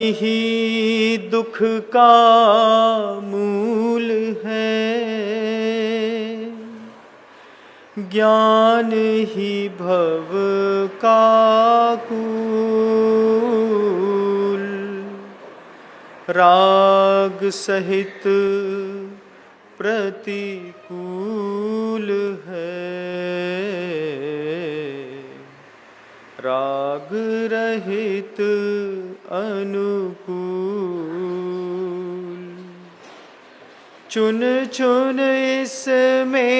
ही दुख का मूल है, ज्ञान ही भव का कूल। राग सहित प्रतिकूल है, राग रहित अनुकूल। चुन चुन इसमें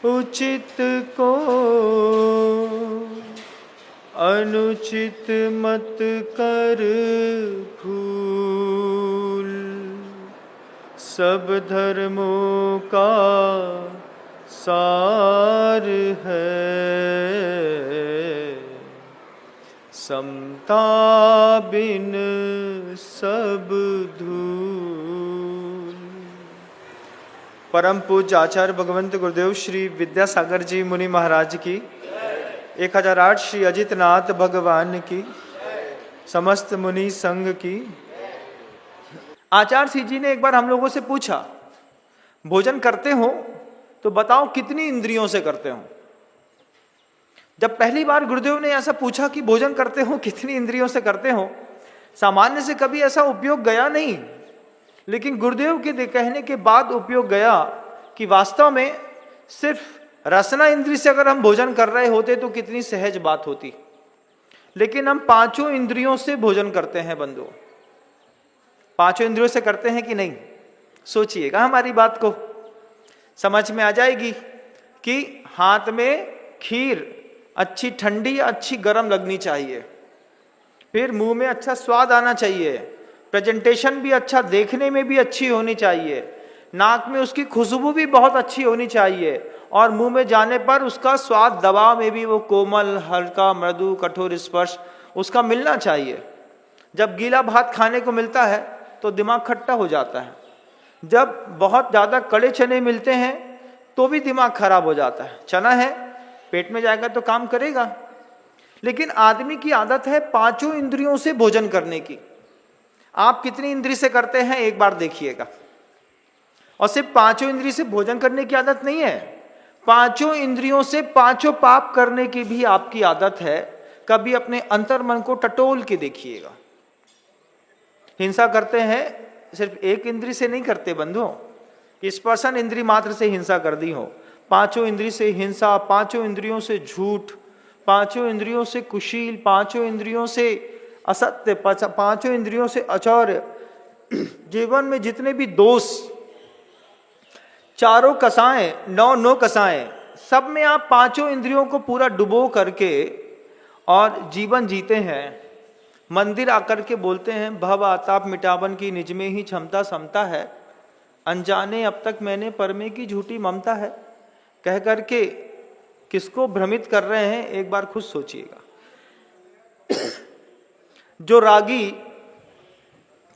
उचित को, अनुचित मत कर भूल। सब धर्मों का सार है, समता बिन सब धूल। परम पूज्य आचार्य भगवंत गुरुदेव श्री विद्यासागर जी मुनि महाराज की, 1008 श्री अजितनाथ भगवान की, समस्त मुनि संघ की। आचार्य जी ने एक बार हम लोगों से पूछा, भोजन करते हो तो बताओ कितनी इंद्रियों से करते हो। जब पहली बार गुरुदेव ने ऐसा पूछा कि भोजन करते हो कितनी इंद्रियों से करते हो, सामान्य से कभी ऐसा उपयोग गया नहीं, लेकिन गुरुदेव के कहने के बाद उपयोग गया कि वास्तव में सिर्फ रसना इंद्रिय से अगर हम भोजन कर रहे होते तो कितनी सहज बात होती। लेकिन हम पांचों इंद्रियों से भोजन करते हैं बंधुओं। पांचों इंद्रियों से करते हैं कि नहीं, सोचिएगा, हमारी बात को समझ में आ जाएगी कि हाथ में खीर अच्छी ठंडी अच्छी गर्म लगनी चाहिए, फिर मुंह में अच्छा स्वाद आना चाहिए, प्रेजेंटेशन भी अच्छा, देखने में भी अच्छी होनी चाहिए, नाक में उसकी खुशबू भी बहुत अच्छी होनी चाहिए, और मुंह में जाने पर उसका स्वाद दबाव में भी वो कोमल, हल्का, मृदु, कठोर स्पर्श उसका मिलना चाहिए। जब गीला भात खाने को मिलता है तो दिमाग खट्टा हो जाता है, जब बहुत ज़्यादा कड़े चने मिलते हैं तो भी दिमाग खराब हो जाता है। चना है, पेट में जाएगा तो काम करेगा, लेकिन आदमी की आदत है पांचों इंद्रियों से भोजन करने की। आप कितनी इंद्रिय से करते हैं एक बार देखिएगा। और सिर्फ पांचों इंद्रिय से भोजन करने की आदत नहीं है, पांचों इंद्रियों से पांचों पाप करने की भी आपकी आदत है। कभी अपने अंतर्मन को टटोल के देखिएगा। हिंसा करते हैं सिर्फ एक इंद्रिय से नहीं करते बंधुओं, स्पर्शन इंद्रिय मात्र से हिंसा कर दी हो। पांचों इंद्रिय से हिंसा, पांचों इंद्रियों से झूठ, पांचों इंद्रियों से कुशील, पांचों इंद्रियों से असत्य, पांचों इंद्रियों से आचौर्य, जीवन में जितने भी दोष, चारों कसाएं, नौ कसाएं, सब में आप पांचों इंद्रियों को पूरा डुबो करके और जीवन जीते हैं। मंदिर आकर के बोलते हैं, भव आताप मिटावन की निज में ही क्षमता समता है, अनजाने अब तक मैंने परमे की झूठी ममता है। कह करके किसको भ्रमित कर रहे हैं एक बार खुद सोचिएगा। जो रागी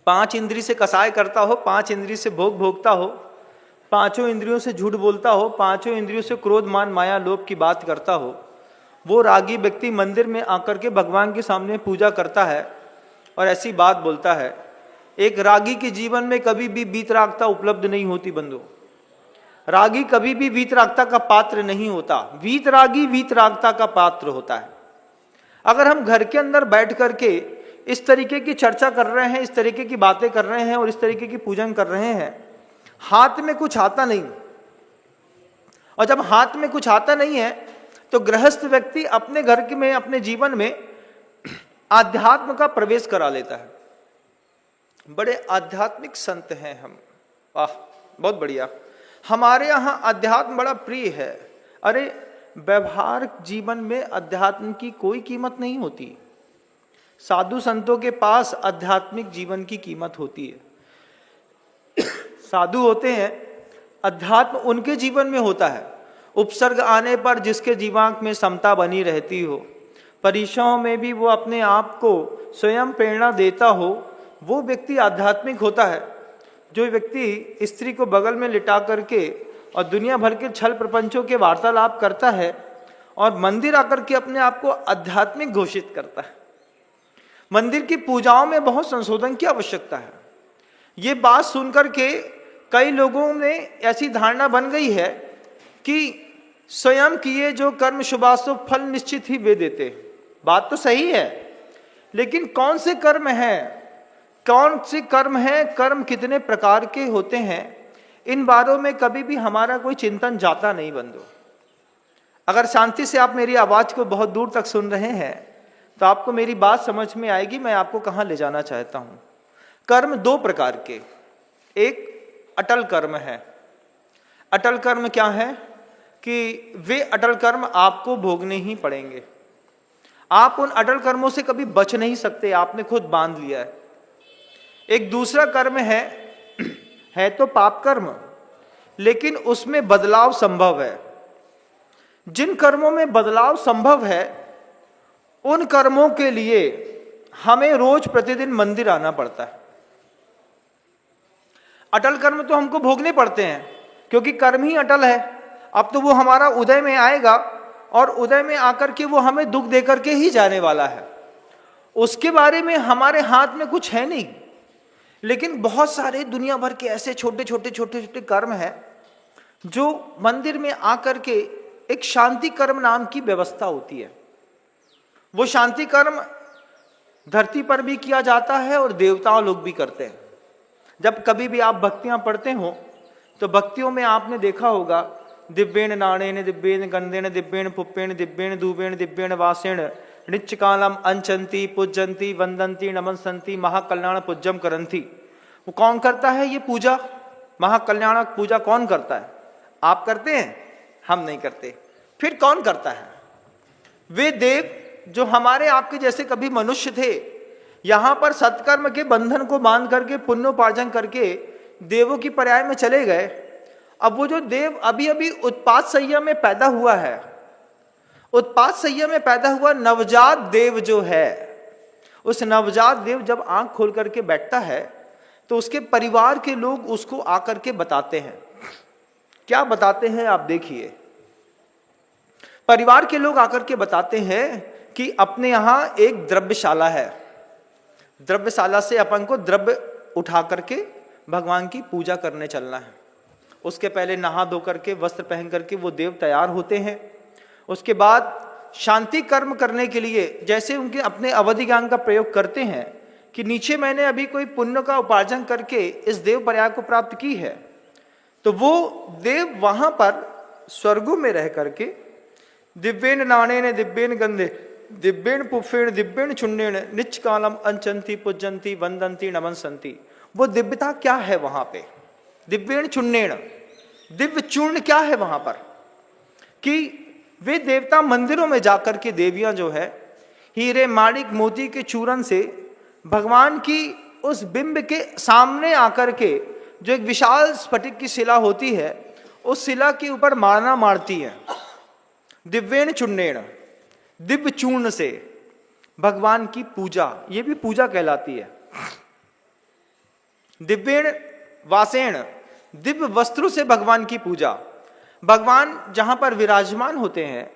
पांच इंद्रिय से कसाय करता हो, पांच इंद्रिय से भोग भोगता हो, पांचों इंद्रियों से झूठ बोलता हो, पांचों इंद्रियों से क्रोध मान माया लोभ की बात करता हो, वो रागी व्यक्ति मंदिर में आकर के भगवान के सामने पूजा करता है और ऐसी बात बोलता है। एक रागी के जीवन में कभी भी वीतरागता उपलब्ध नहीं होती बंधु। रागी कभी भी वीतरागता का पात्र नहीं होता, वीतरागी वीतरागता का पात्र होता है। अगर हम घर के अंदर बैठ करके इस तरीके की चर्चा कर रहे हैं, इस तरीके की बातें कर रहे हैं और इस तरीके की पूजन कर रहे हैं, हाथ में कुछ आता नहीं, और जब हाथ में कुछ आता नहीं है तो गृहस्थ व्यक्ति अपने घर के में, अपने जीवन में आध्यात्म का प्रवेश करा लेता है। बड़े आध्यात्मिक संत हैं हम, वाह बहुत बढ़िया, हमारे यहाँ अध्यात्म बड़ा प्रिय है। अरे व्यवहार जीवन में अध्यात्म की कोई कीमत नहीं होती, साधु संतों के पास आध्यात्मिक जीवन की कीमत होती है। साधु होते हैं, अध्यात्म उनके जीवन में होता है। उपसर्ग आने पर जिसके जीवन में समता बनी रहती हो, परीक्षाओं में भी वो अपने आप को स्वयं प्रेरणा देता हो, वो व्यक्ति आध्यात्मिक होता है। जो व्यक्ति स्त्री को बगल में लिटा करके और दुनिया भर के छल प्रपंचों के वार्तालाप करता है और मंदिर आकर के अपने आप को आध्यात्मिक घोषित करता है, मंदिर की पूजाओं में बहुत संशोधन की आवश्यकता है। ये बात सुनकर के कई लोगों में ऐसी धारणा बन गई है कि स्वयं किए जो कर्म शुभाशुभ फल निश्चित ही वे देते। बात तो सही है, लेकिन कौन से कर्म हैं, कौन से कर्म हैं, कर्म कितने प्रकार के होते हैं, इन बारों में कभी भी हमारा कोई चिंतन जाता नहीं बंधु। अगर शांति से आप मेरी आवाज को बहुत दूर तक सुन रहे हैं तो आपको मेरी बात समझ में आएगी, मैं आपको कहां ले जाना चाहता हूं। कर्म दो प्रकार के, एक अटल कर्म है। अटल कर्म क्या है कि वे अटल कर्म आपको भोगने ही पड़ेंगे, आप उन अटल कर्मों से कभी बच नहीं सकते, आपने खुद बांध लिया है। एक दूसरा कर्म है तो पाप कर्म, लेकिन उसमें बदलाव संभव है। जिन कर्मों में बदलाव संभव है उन कर्मों के लिए हमें रोज प्रतिदिन मंदिर आना पड़ता है। अटल कर्म तो हमको भोगने पड़ते हैं क्योंकि कर्म ही अटल है। अब तो वो हमारा उदय में आएगा और उदय में आकर के वो हमें दुख देकर के ही जाने वाला है, उसके बारे में हमारे हाथ में कुछ है नहीं। लेकिन बहुत सारे दुनिया भर के ऐसे छोटे छोटे कर्म हैं जो मंदिर में आकर के एक शांति कर्म नाम की व्यवस्था होती है। वो शांति कर्म धरती पर भी किया जाता है और देवताओं लोग भी करते हैं। जब कभी भी आप भक्तियां पढ़ते हो तो भक्तियों में आपने देखा होगा, दिव्येन नाणेन दिव्येन गंधेन दिव्येन पुप्पेन दिव्येन धूपेन दिव्येन वासेन नित्यकालम अंचंती पूजंती वंदंती नमनसंती महाकल्याण पूज्यम करंती। वो कौन करता है ये पूजा? महाकल्याणक पूजा कौन करता है? आप करते हैं? हम नहीं करते। फिर कौन करता है? वे देव जो हमारे आपके जैसे कभी मनुष्य थे, यहां पर सत्कर्म के बंधन को बांध करके पुण्योपार्जन करके देवों की पर्याय में चले गए। अब वो जो देव अभी अभी उत्पात सैया में पैदा हुआ है, उत्पात सैया में पैदा हुआ नवजात देव जो है, उस नवजात देव जब आंख खोल करके बैठता है तो उसके परिवार के लोग उसको आकर के बताते हैं। क्या बताते हैं आप देखिए। परिवार के लोग आकर के बताते हैं कि अपने यहां एक द्रव्यशाला है, द्रव्यशाला से अपन को द्रव्य उठा करके भगवान की पूजा करने चलना है। उसके पहले नहा धो करके वस्त्र पहन करके वो देव तैयार होते हैं। उसके बाद शांति कर्म करने के लिए जैसे उनके अपने अवधि ज्ञान का प्रयोग करते हैं कि नीचे मैंने अभी कोई पुण्य का उपार्जन करके इस देव पर्याय को प्राप्त की है, तो वो देव वहां पर स्वर्गों में रह करके दिव्येन नाणेन दिव्येन गंधे दिव्येन पुष्पेण दिव्येन चुण्डेन नित्यकालम अंचंती पूजंती वंदंती नमनसंती। वो दिव्यता क्या है वहां पे? दिव्येन चुण्डेन, दिव्य चूर्ण क्या है वहां पर कि वे देवता मंदिरों में जाकर के देवियां जो है हीरे माणिक मोती के चूरन से भगवान की उस बिंब के सामने आकर के जो एक विशाल स्फटिक की शिला होती है उस शिला के ऊपर मारना मारती है। दिव्येन चूर्णेन, दिव्य चूर्ण से भगवान की पूजा, ये भी पूजा कहलाती है। दिव्येन वासेन, दिव्य वस्त्रों से भगवान की पूजा। भगवान जहां पर विराजमान होते हैं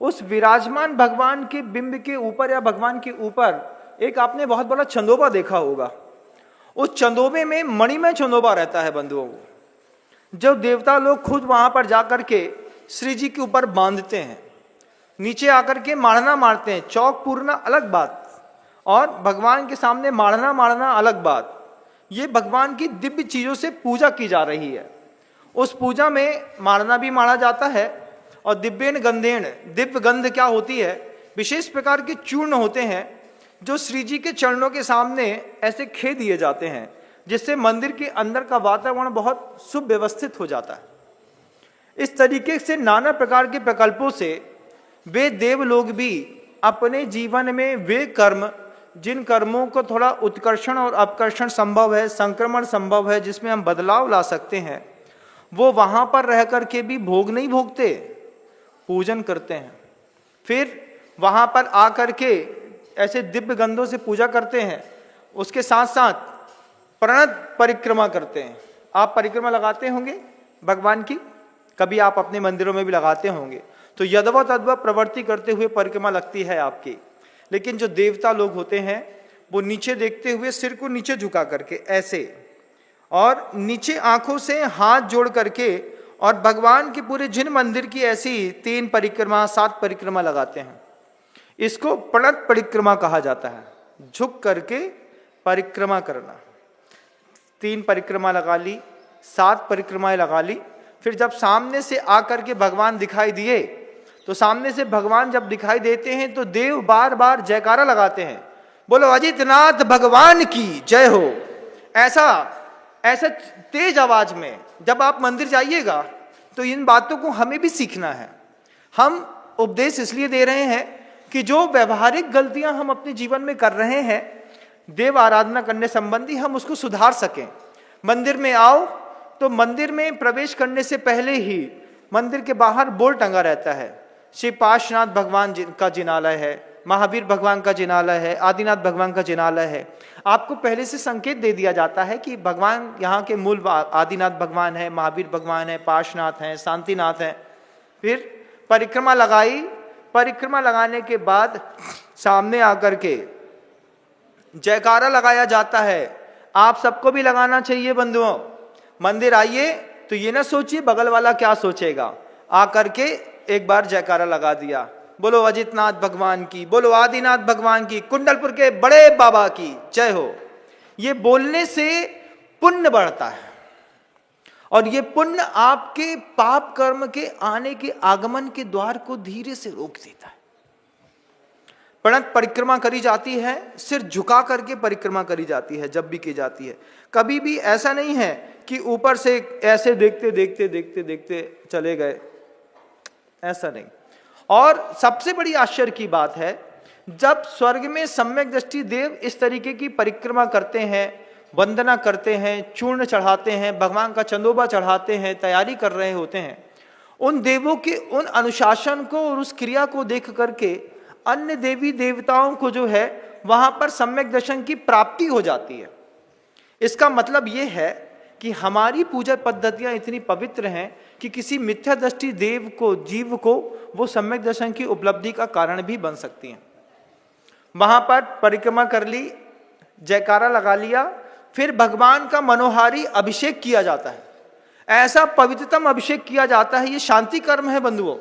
उस विराजमान भगवान के बिंब के ऊपर या भगवान के ऊपर एक आपने बहुत बड़ा चंदोबा देखा होगा। उस चंदोबे में मणिमय चंदोबा रहता है बंधुओं। जो देवता लोग खुद वहां पर जाकर के श्री जी के ऊपर बांधते हैं, नीचे आकर के मारना मारते हैं। चौक पूरना अलग बात और भगवान के सामने मारना अलग बात। ये भगवान की दिव्य चीजों से पूजा की जा रही है। उस पूजा में मारना भी मारा जाता है और दिव्येन गंधेन, दिव्य गंध क्या होती है? विशेष प्रकार के चूर्ण होते हैं जो श्री जी के चरणों के सामने ऐसे खे दिए जाते हैं, जिससे मंदिर के अंदर का वातावरण बहुत सुव्यवस्थित हो जाता है। इस तरीके से नाना प्रकार के प्रकल्पों से वे देव लोग भी अपने जीवन में वे कर्म, जिन कर्मों को थोड़ा उत्कर्षण और अपकर्षण संभव है, संक्रमण संभव है, जिसमें हम बदलाव ला सकते हैं, वो वहां पर रह करके भी भोग नहीं भोगते, पूजन करते हैं। फिर वहां पर आकर के ऐसे दिव्य गंधों से पूजा करते हैं। उसके साथ साथ प्रणत परिक्रमा करते हैं। आप परिक्रमा लगाते होंगे भगवान की, कभी आप अपने मंदिरों में भी लगाते होंगे, तो यदवा तद्वा प्रवृत्ति करते हुए परिक्रमा लगती है आपकी। लेकिन जो देवता लोग होते हैं वो नीचे देखते हुए सिर को नीचे झुका करके ऐसे, और नीचे आंखों से हाथ जोड़ करके, और भगवान के पूरे जिन मंदिर की ऐसी 3 परिक्रमा 7 परिक्रमा लगाते हैं। इसको प्रणत परिक्रमा कहा जाता है, झुक करके परिक्रमा करना। 3 परिक्रमा लगा ली, 7 परिक्रमाएं लगा ली। फिर जब सामने से आकर के भगवान दिखाई दिए, तो सामने से भगवान जब दिखाई देते हैं तो देव बार बार जयकारा लगाते हैं, बोलो अजितनाथ भगवान की जय हो। ऐसा तेज आवाज में जब आप मंदिर जाइएगा तो इन बातों को हमें भी सीखना है। हम उपदेश इसलिए दे रहे हैं कि जो व्यवहारिक गलतियां हम अपने जीवन में कर रहे हैं देव आराधना करने संबंधी, हम उसको सुधार सकें। मंदिर में आओ तो मंदिर में प्रवेश करने से पहले ही मंदिर के बाहर बोर्ड टंगा रहता है, श्री पार्श्वनाथ भगवान का जिनालय है, महावीर भगवान का जिनालय है, आदिनाथ भगवान का जिनालय है। आपको पहले से संकेत दे दिया जाता है कि भगवान यहाँ के मूल आदिनाथ भगवान है, महावीर भगवान है, पार्श्वनाथ हैं, शांतिनाथ हैं। फिर परिक्रमा लगाई, परिक्रमा लगाने के बाद सामने आकर के जयकारा लगाया जाता है। आप सबको भी लगाना चाहिए बंधुओं। मंदिर आइए तो ये ना सोचिए बगल वाला क्या सोचेगा, आकर के एक बार जयकारा लगा दिया, बोलो अजितनाथ भगवान की, बोलो आदिनाथ भगवान की, कुंडलपुर के बड़े बाबा की जय हो। ये बोलने से पुण्य बढ़ता है, और ये पुण्य आपके पाप कर्म के आने के आगमन के द्वार को धीरे से रोक देता है। प्रणत परिक्रमा करी जाती है, सिर झुका करके परिक्रमा करी जाती है जब भी की जाती है। कभी भी ऐसा नहीं है कि ऊपर से ऐसे देखते देखते देखते देखते चले गए, ऐसा नहीं। और सबसे बड़ी आश्चर्य की बात है, जब स्वर्ग में सम्यक दृष्टि देव इस तरीके की परिक्रमा करते हैं, वंदना करते हैं, चूर्ण चढ़ाते हैं, भगवान का चंदोबा चढ़ाते हैं, तैयारी कर रहे होते हैं, उन देवों के उन अनुशासन को और उस क्रिया को देख करके अन्य देवी देवताओं को जो है वहां पर सम्यक दर्शन की प्राप्ति हो जाती है। इसका मतलब यह है कि हमारी पूजा पद्धतियां इतनी पवित्र हैं कि किसी मिथ्या दृष्टि देव को, जीव को वो सम्यक दर्शन की उपलब्धि का कारण भी बन सकती हैं। वहां पर परिक्रमा कर ली, जयकारा लगा लिया, फिर भगवान का मनोहारी अभिषेक किया जाता है। ऐसा पवित्रतम अभिषेक किया जाता है, ये शांति कर्म है बंधुओं।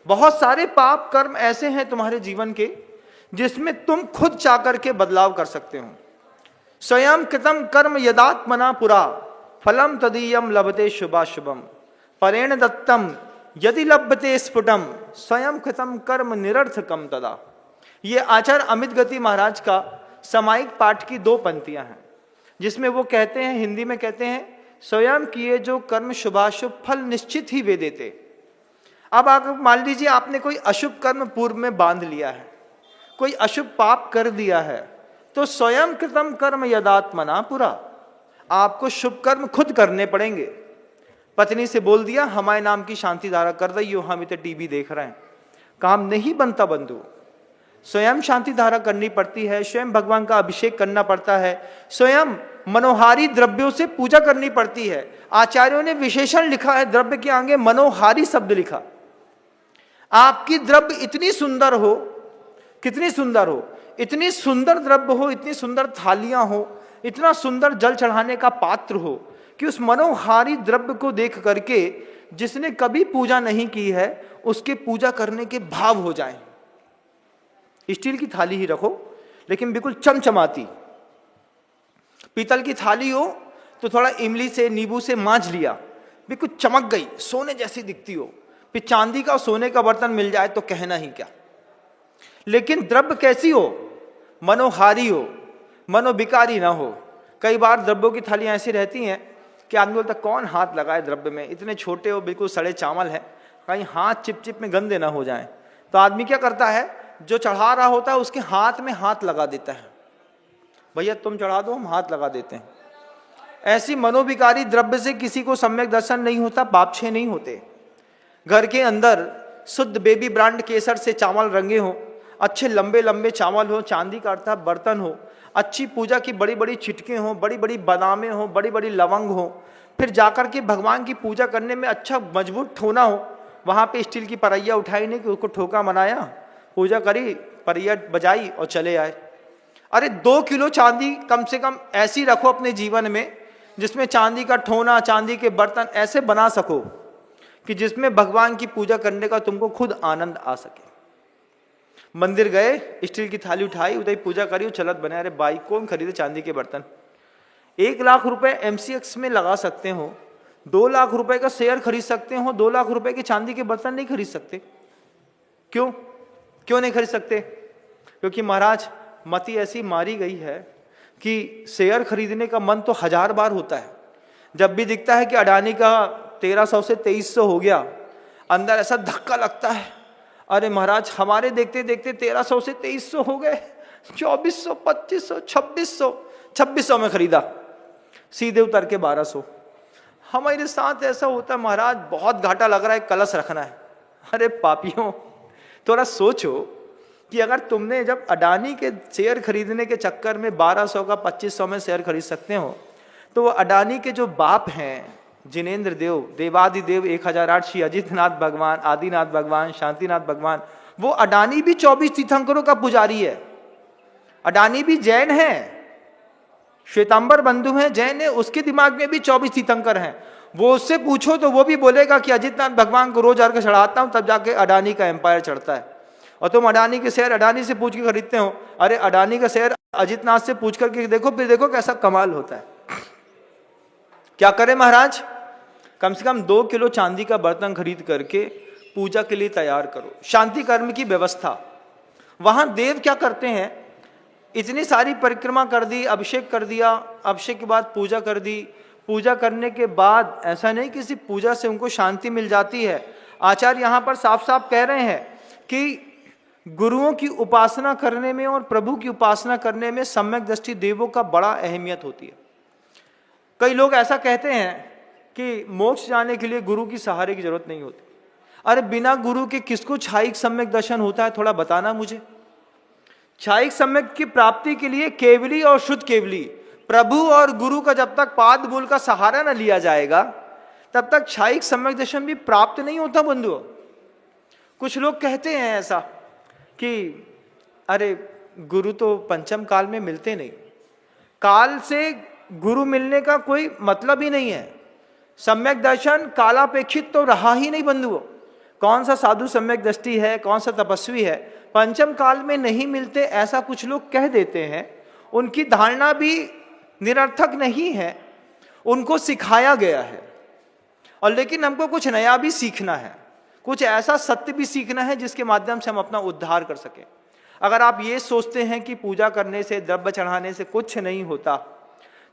बहुत सारे पाप कर्म ऐसे हैं तुम्हारे जीवन के जिसमें तुम खुद चाकर के बदलाव कर सकते हो। स्वयं कृतम कर्म यदात्मना पुरा फलम तदीयम लभते शुभाशुभम परेण दत्तम यदि लभते स्फुटम स्वयं कृतम कर्म निरर्थकम तदा। ये आचार्य अमित गति महाराज का सामायिक पाठ की 2 पंक्तियां हैं, जिसमें वो कहते हैं, हिंदी में कहते हैं, स्वयं किए जो कर्म शुभाशुभ फल निश्चित ही वे देते। अब आप मान लीजिए आपने कोई अशुभ कर्म पूर्व में बांध लिया है, कोई अशुभ पाप कर दिया है, तो स्वयं कृतम कर्म यदात्मना पुरा, आपको शुभ कर्म खुद करने पड़ेंगे। पत्नी से बोल दिया हमारे नाम की शांति धारा कर रही हो, हम इतने टीवी देख रहे हैं, काम नहीं बनता बंधु। स्वयं शांति धारा करनी पड़ती है, स्वयं भगवान का अभिषेक करना पड़ता है, स्वयं मनोहारी द्रव्यों से पूजा करनी पड़ती है। आचार्यों ने विशेषण लिखा है, द्रव्य के आगे मनोहारी शब्द लिखा। आपकी द्रव्य इतनी सुंदर हो, कितनी सुंदर हो, इतनी सुंदर द्रव्य हो, इतनी सुंदर थालियां हो, इतना सुंदर जल चढ़ाने का पात्र हो कि उस मनोहारी द्रव्य को देख करके जिसने कभी पूजा नहीं की है उसके पूजा करने के भाव हो जाए। स्टील की थाली ही रखो लेकिन बिल्कुल चमचमाती, पीतल की थाली हो तो थोड़ा इमली से नींबू से मांझ लिया, बिल्कुल चमक गई, सोने जैसी दिखती हो। फिर चांदी का सोने का बर्तन मिल जाए तो कहना ही क्या। लेकिन द्रव्य कैसी हो, मनोहारी हो, मनोविकारी ना हो। कई बार द्रव्यों की थालियां ऐसी रहती हैं कि आदमी बोलता कौन हाथ लगाए द्रव्य में, इतने छोटे हो, बिल्कुल सड़े चावल है, कहीं हाथ चिप चिप में गंदे ना हो जाए। तो आदमी क्या करता है, जो चढ़ा रहा होता है उसके हाथ में हाथ लगा देता है, भैया तुम चढ़ा दो, हम हाथ लगा देते हैं। ऐसी मनोविकारी द्रव्य से किसी को सम्यक दर्शन नहीं होता, पाप क्षय नहीं होते। घर के अंदर शुद्ध बेबी ब्रांड केसर से चावल रंगे हो, अच्छे लंबे लंबे चावल हो, चांदी का अर्थात बर्तन हो, अच्छी पूजा की बड़ी बड़ी छिटके हो, बड़ी बड़ी बादामें हो, बड़ी बड़ी लवंग हो, फिर जाकर के भगवान की पूजा करने में अच्छा मजबूत ठोना हो। वहाँ पे स्टील की परैया उठाई नहीं कि उसको ठोका मनाया, पूजा करी, परैया बजाई और चले आए। अरे 2 किलो चांदी कम से कम ऐसी रखो अपने जीवन में, जिसमें चांदी का ठोना, चांदी के बर्तन ऐसे बना सको कि जिसमें भगवान की पूजा करने का तुमको खुद आनंद आ सके। मंदिर गए, स्टील की थाली उठाई, उधर पूजा करी, चलत बने। अरे भाई कौन खरीदे चांदी के बर्तन? 1 लाख रुपए MCX में लगा सकते हो, 2 लाख रुपए का शेयर खरीद सकते हो, 2 लाख रुपए के चांदी के बर्तन नहीं खरीद सकते। क्यों क्यों नहीं खरीद सकते? क्योंकि महाराज मति ऐसी मारी गई है कि शेयर खरीदने का मन तो 1000 बार होता है। जब भी दिखता है कि अडानी का 1300 से 2300 हो गया, अंदर ऐसा धक्का लगता है, अरे महाराज हमारे देखते देखते 1300 से 2300 हो गए, 2400, 2500, 2600 में खरीदा, सीधे उतर के 1200। हमारे साथ ऐसा होता है महाराज, बहुत घाटा लग रहा है, कलश रखना है। अरे पापियों, थोड़ा सोचो कि अगर तुमने जब अडानी के शेयर खरीदने के चक्कर में 1200 का 2500 में शेयर खरीद सकते हो, तो वो अडानी के जो बाप हैं जिनेंद्र देव, देवादिदेव 1008 श्री अजितनाथ भगवान, आदिनाथ भगवान, शांतिनाथ भगवान, वो अडानी भी 24 तीर्थंकरों का पुजारी है। अडानी भी जैन है, श्वेतांबर बंधु हैं, जैन है, उसके दिमाग में भी 24 तीर्थंकर हैं। वो उससे पूछो तो वो भी बोलेगा कि अजितनाथ भगवान को रोज अर्घ चढ़ाता हूं, तब जाके अडानी का एम्पायर चढ़ता है। और तुम अडानी के शेयर अडानी से पूछ के खरीदते हो। अरे अडानी का शेयर अजितनाथ से पूछ करके देखो, फिर देखो कैसा कमाल होता है। क्या करें महाराज? कम से कम 2 किलो चांदी का बर्तन खरीद करके पूजा के लिए तैयार करो। शांति कर्म की व्यवस्था, वहां देव क्या करते हैं, इतनी सारी परिक्रमा कर दी, अभिषेक कर दिया, अभिषेक के बाद पूजा कर दी, पूजा करने के बाद ऐसा नहीं किसी पूजा से उनको शांति मिल जाती है। आचार्य यहां पर साफ साफ कह रहे हैं कि गुरुओं की उपासना करने में और प्रभु की उपासना करने में सम्यक दृष्टि देवों का बड़ा अहमियत होती है। कई लोग ऐसा कहते हैं कि मोक्ष जाने के लिए गुरु की सहारे की जरूरत नहीं होती। अरे बिना गुरु के किसको छायिक सम्यक दर्शन होता है, थोड़ा बताना मुझे। छायिक सम्यक की प्राप्ति के लिए केवली और शुद्ध केवली प्रभु और गुरु का जब तक पाद मूल का सहारा न लिया जाएगा, तब तक छायिक सम्यक दर्शन भी प्राप्त नहीं होता बंधुओं। कुछ लोग कहते हैं ऐसा कि अरे गुरु तो पंचम काल में मिलते नहीं, काल से गुरु मिलने का कोई मतलब ही नहीं है। सम्यक दर्शन कालापेक्षित तो रहा ही नहीं बंधुओं। कौन सा साधु सम्यक दृष्टि है, कौन सा तपस्वी है, पंचम काल में नहीं मिलते, ऐसा कुछ लोग कह देते हैं। उनकी धारणा भी निरर्थक नहीं है, उनको सिखाया गया है। और लेकिन हमको कुछ नया भी सीखना है, कुछ ऐसा सत्य भी सीखना है जिसके माध्यम से हम अपना उद्धार कर सकें। अगर आप ये सोचते हैं कि पूजा करने से, द्रव्य चढ़ाने से कुछ नहीं होता,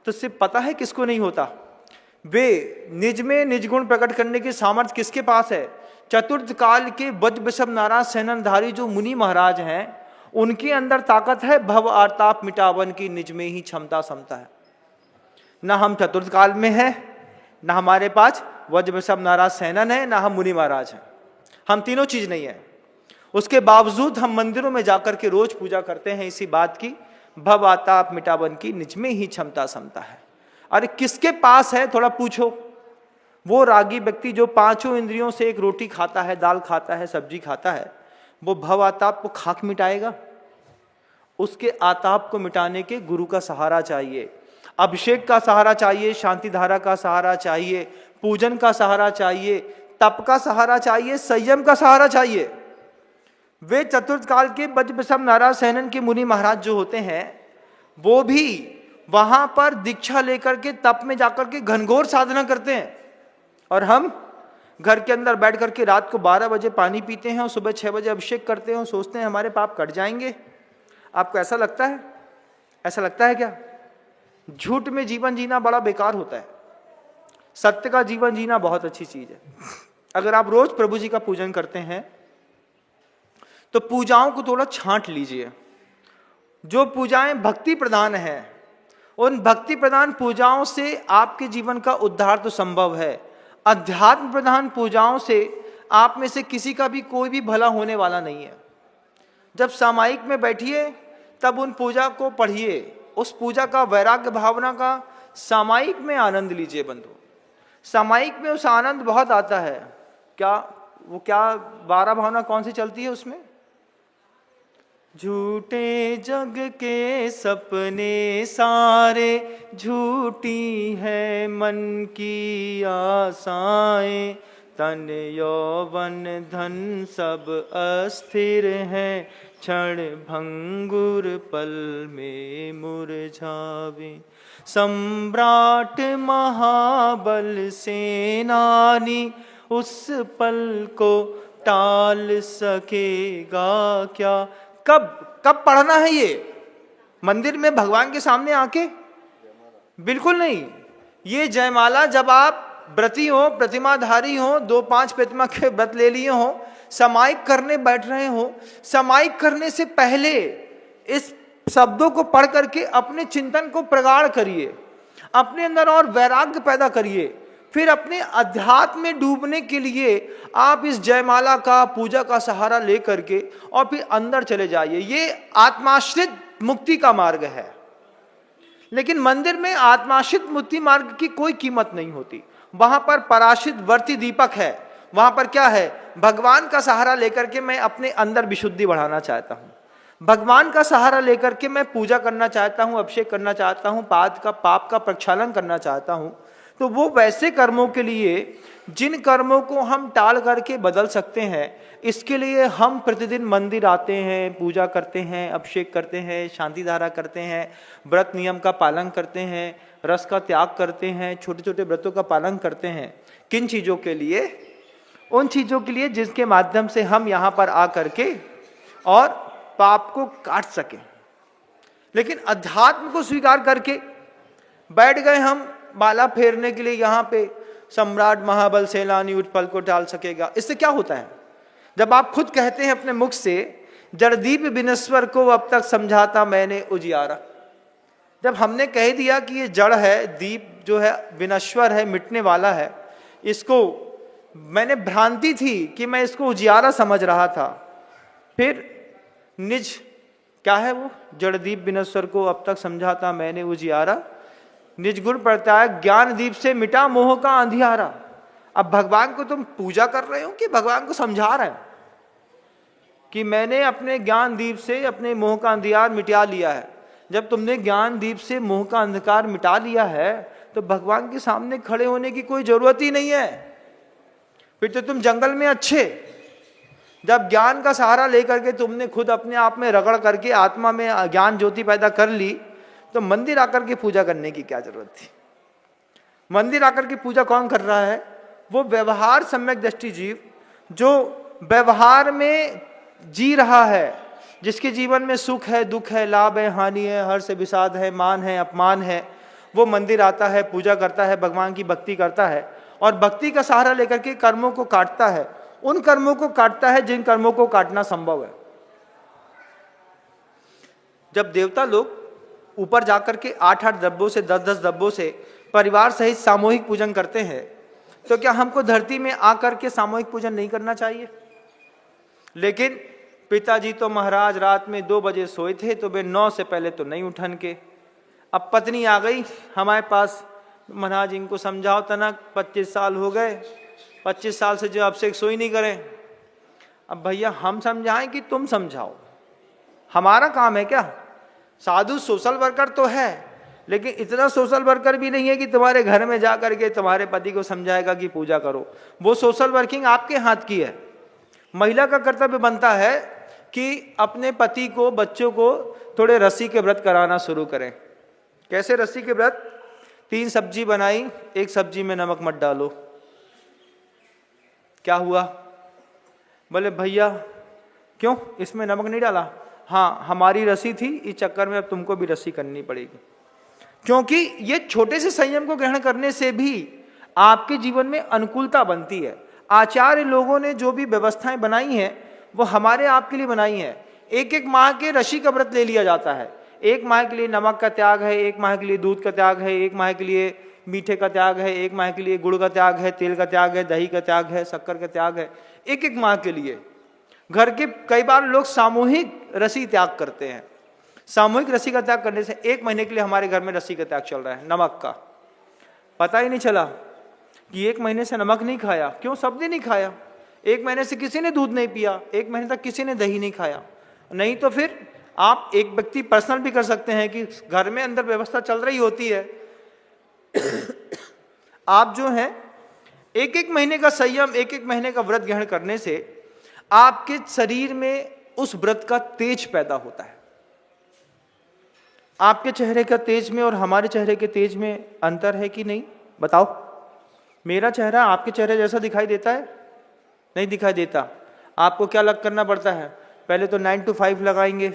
तो सिर्फ पता है किसको नहीं होता? वे निज में निज गुण प्रकट करने की सामर्थ्य किसके पास है? चतुर्थ काल के वज्र वृषभ नाराज सैननधारी जो मुनि महाराज हैं, उनके अंदर ताकत है भव आरताप मिटावन की, निज में ही क्षमता समता है। ना हम चतुर्थ काल में है, ना हमारे पास वज्र वृषभ नाराज सैनन है, ना हम मुनि महाराज हैं। हम तीनों चीज नहीं है। उसके बावजूद हम मंदिरों में जाकर के रोज पूजा करते हैं इसी बात की, भव आताप मिटावन की, निज में ही क्षमता समता है। अरे किसके पास है, थोड़ा पूछो। वो रागी व्यक्ति जो 5 इंद्रियों से एक रोटी खाता है, दाल खाता है, सब्जी खाता है, वो भव आताप को खाक मिटाएगा? उसके आताप को मिटाने के गुरु का सहारा चाहिए, अभिषेक का सहारा चाहिए, शांति धारा का सहारा चाहिए, पूजन का सहारा चाहिए, तप का सहारा चाहिए, संयम का सहारा चाहिए। वे चतुर्थ काल के वज्र वृषभ नाराज सैनन के मुनि महाराज जो होते हैं, वो भी वहां पर दीक्षा लेकर के तप में जाकर के घनघोर साधना करते हैं। और हम घर के अंदर बैठ करके रात को 12 बजे पानी पीते हैं और सुबह 6 बजे अभिषेक करते हैं और सोचते हैं हमारे पाप कट जाएंगे। आपको ऐसा लगता है? ऐसा लगता है क्या? झूठ में जीवन जीना बड़ा बेकार होता है, सत्य का जीवन जीना बहुत अच्छी चीज है। अगर आप रोज प्रभु जी का पूजन करते हैं तो पूजाओं को थोड़ा छांट लीजिए। जो पूजाएं भक्ति प्रधान हैं, उन भक्ति प्रधान पूजाओं से आपके जीवन का उद्धार तो संभव है। अध्यात्म प्रधान पूजाओं से आप में से किसी का भी कोई भी भला होने वाला नहीं है। जब सामायिक में बैठिए तब उन पूजा को पढ़िए, उस पूजा का वैराग्य भावना का सामायिक में आनंद लीजिए बंधु। सामायिक में उस आनंद बहुत आता है। क्या 12 भावना कौन सी चलती है उसमें? झूठे जग के सपने सारे, झूठी है मन की आशाएं। तन यौवन धन सब अस्थिर है, क्षण भंगुर पल में मुरझावे। सम्राट महाबल सेनानी, उस पल को टाल सकेगा क्या। कब कब पढ़ना है ये? मंदिर में भगवान के सामने आके? बिल्कुल नहीं। ये जयमाला जब आप व्रती हो, प्रतिमाधारी हो, 2-5 प्रतिमा के व्रत ले लिए हो, समायिक करने बैठ रहे हो, समायिक करने से पहले इस शब्दों को पढ़ करके अपने चिंतन को प्रगाढ़ करिए, अपने अंदर और वैराग्य पैदा करिए। फिर अपने अध्यात्म में डूबने के लिए आप इस जयमाला का, पूजा का सहारा लेकर के और फिर अंदर चले जाइए। ये आत्माश्रित मुक्ति का मार्ग है। लेकिन मंदिर में आत्माश्रित मुक्ति मार्ग की कोई कीमत नहीं होती। वहां पर पराश्रित वर्ती दीपक है। वहां पर क्या है? भगवान का सहारा लेकर के मैं अपने अंदर विशुद्धि बढ़ाना चाहता हूं, भगवान का सहारा लेकर के मैं पूजा करना चाहता हूं, अभिषेक करना चाहता हूं, पाप का प्रक्षालन करना चाहता हूं। तो वो वैसे कर्मों के लिए जिन कर्मों को हम टाल करके बदल सकते हैं, इसके लिए हम प्रतिदिन मंदिर आते हैं, पूजा करते हैं, अभिषेक करते हैं, शांति धारा करते हैं, व्रत नियम का पालन करते हैं, रस का त्याग करते हैं, छोटे छोटे व्रतों का पालन करते हैं। किन चीजों के लिए? उन चीजों के लिए जिसके माध्यम से हम यहाँ पर आ करके और पाप को काट सके। लेकिन अध्यात्म को स्वीकार करके बैठ गए हम माला फेरने के लिए यहाँ पे, सम्राट महाबल सेनानी उठ पल को टाल सकेगा। इससे क्या होता है? जब आप खुद कहते हैं अपने मुख से, जड़दीप बिनस्वर को अब तक समझाता मैंने उजियारा। जब हमने कह दिया कि ये जड़ है, दीप जो है विनश्वर है, मिटने वाला है, इसको मैंने भ्रांति थी कि मैं इसको उजियारा समझ रहा था। फिर निज क्या है वो? जड़दीप बिनस्वर को अब तक समझाता मैंने उजियारा, निज गुण प्रत्याय ज्ञान दीप से मिटा मोह का अंधियारा। अब भगवान को तुम पूजा कर रहे हो कि भगवान को समझा रहे हो कि मैंने अपने ज्ञान दीप से अपने मोह का अंधियार मिटा लिया है? जब तुमने ज्ञान दीप से मोह का अंधकार मिटा लिया है तो भगवान के सामने खड़े होने की कोई जरूरत ही नहीं है। फिर तो तुम जंगल में अच्छे। जब ज्ञान का सहारा लेकर के तुमने खुद अपने आप में रगड़ करके आत्मा में ज्ञान ज्योति पैदा कर ली, तो मंदिर आकर के पूजा करने की क्या जरूरत थी? मंदिर आकर के पूजा कौन कर रहा है? वो व्यवहार सम्यक दृष्टि जीव, जो व्यवहार में जी रहा है, जिसके जीवन में सुख है, दुख है, लाभ है, हानि है, हर्ष है, विषाद है, मान है, अपमान है, वो मंदिर आता है, पूजा करता है, भगवान की भक्ति करता है और भक्ति का सहारा लेकर के कर्मों को काटता है। उन कर्मों को काटता है जिन कर्मों को काटना संभव है। जब देवता लोग ऊपर जाकर के 8-8 डब्बों से 10-10 डब्बों से परिवार सहित सामूहिक पूजन करते हैं, तो क्या हमको धरती में आकर के सामूहिक पूजन नहीं करना चाहिए? लेकिन पिताजी तो महाराज रात में 2 बजे सोए थे, तो वे 9 से पहले तो नहीं उठन के। अब पत्नी आ गई हमारे पास, महाराज इनको समझाओ तना, 25 साल हो गए, 25 साल से जो अभिषेक सोई नहीं करें। अब भैया हम समझाएं कि तुम समझाओ? हमारा काम है क्या? साधु सोशल वर्कर तो है, लेकिन इतना सोशल वर्कर भी नहीं है कि तुम्हारे घर में जा करके तुम्हारे पति को समझाएगा कि पूजा करो। वो सोशल वर्किंग आपके हाथ की है। महिला का कर्तव्य बनता है कि अपने पति को, बच्चों को थोड़े रस्सी के व्रत कराना शुरू करें। कैसे रस्सी के व्रत? 3 सब्जी बनाई, 1 सब्जी में नमक मत डालो। क्या हुआ? बोले भैया क्यों, इसमें नमक नहीं डाला? हाँ, हमारी रस्सी थी, इस चक्कर में अब तुमको भी रस्सी करनी पड़ेगी। क्योंकि ये छोटे से संयम को ग्रहण करने से भी आपके जीवन में अनुकूलता बनती है। आचार्य लोगों ने जो भी व्यवस्थाएं बनाई हैं वो हमारे आपके लिए बनाई हैं। 1-1 माह के ऋषि का व्रत ले लिया जाता है। 1 माह के लिए नमक का त्याग है, 1 माह के लिए दूध का त्याग है, 1 माह के लिए मीठे का त्याग है, 1 माह के लिए गुड़ का त्याग है, तेल का त्याग है, दही का त्याग है, शक्कर का त्याग है। 1-1 माह के लिए घर के कई बार लोग सामूहिक रस्सी त्याग करते हैं। सामूहिक रस्सी का त्याग करने से 1 महीने के लिए हमारे घर में रस्सी का त्याग चल रहा है, नमक का। पता ही नहीं चला कि 1 महीने से नमक नहीं खाया। क्यों? सबने नहीं खाया। 1 महीने से किसी ने दूध नहीं पिया, 1 महीने तक किसी ने दही नहीं खाया। नहीं तो फिर आप एक व्यक्ति पर्सनल भी कर सकते हैं कि घर में अंदर व्यवस्था चल रही होती है, आप जो है एक एक महीने का संयम, एक एक महीने का व्रत ग्रहण करने से आपके शरीर में उस व्रत का तेज पैदा होता है। आपके चेहरे का तेज में और हमारे चेहरे के तेज में अंतर है कि नहीं? बताओ। मेरा चेहरा आपके चेहरे जैसा दिखाई देता है? नहीं दिखाई देता। आपको क्या करना पड़ता है? पहले तो 9 to 5 लगाएंगे,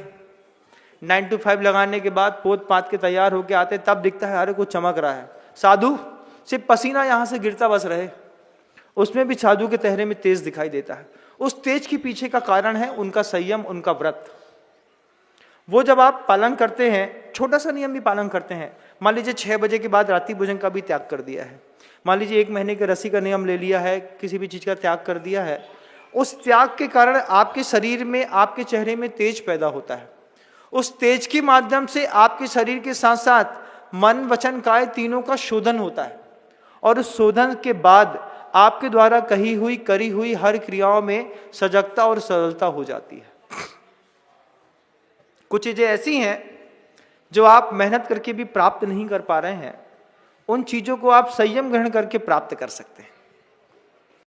9 to 5 लगाने के बाद पोत पात के तैयार होके आते, तब दिखता है अरे कुछ चमक रहा है। साधु सिर्फ पसीना यहां से गिरता बस रहे, उसमें भी साधु के चेहरे में तेज दिखाई देता है। उस तेज के पीछे का कारण है उनका संयम, उनका व्रत। वो जब आप पालन करते हैं, छोटा सा नियम भी पालन करते हैं, मान लीजिए 6 बजे के बाद रात्रि भोजन का भी त्याग कर दिया है, मान लीजिए 1 महीने के रस्सी का नियम ले लिया है, किसी भी चीज का त्याग कर दिया है, उस त्याग के कारण आपके शरीर में, आपके चेहरे में तेज पैदा होता है। उस तेज के माध्यम से आपके शरीर के साथ साथ मन, वचन, काया तीनों का शोधन होता है, और उस शोधन के बाद आपके द्वारा कही हुई, करी हुई हर क्रियाओं में सजगता और सरलता हो जाती है। कुछ चीजें ऐसी हैं जो आप मेहनत करके भी प्राप्त नहीं कर पा रहे हैं, उन चीजों को आप संयम ग्रहण करके प्राप्त कर सकते हैं।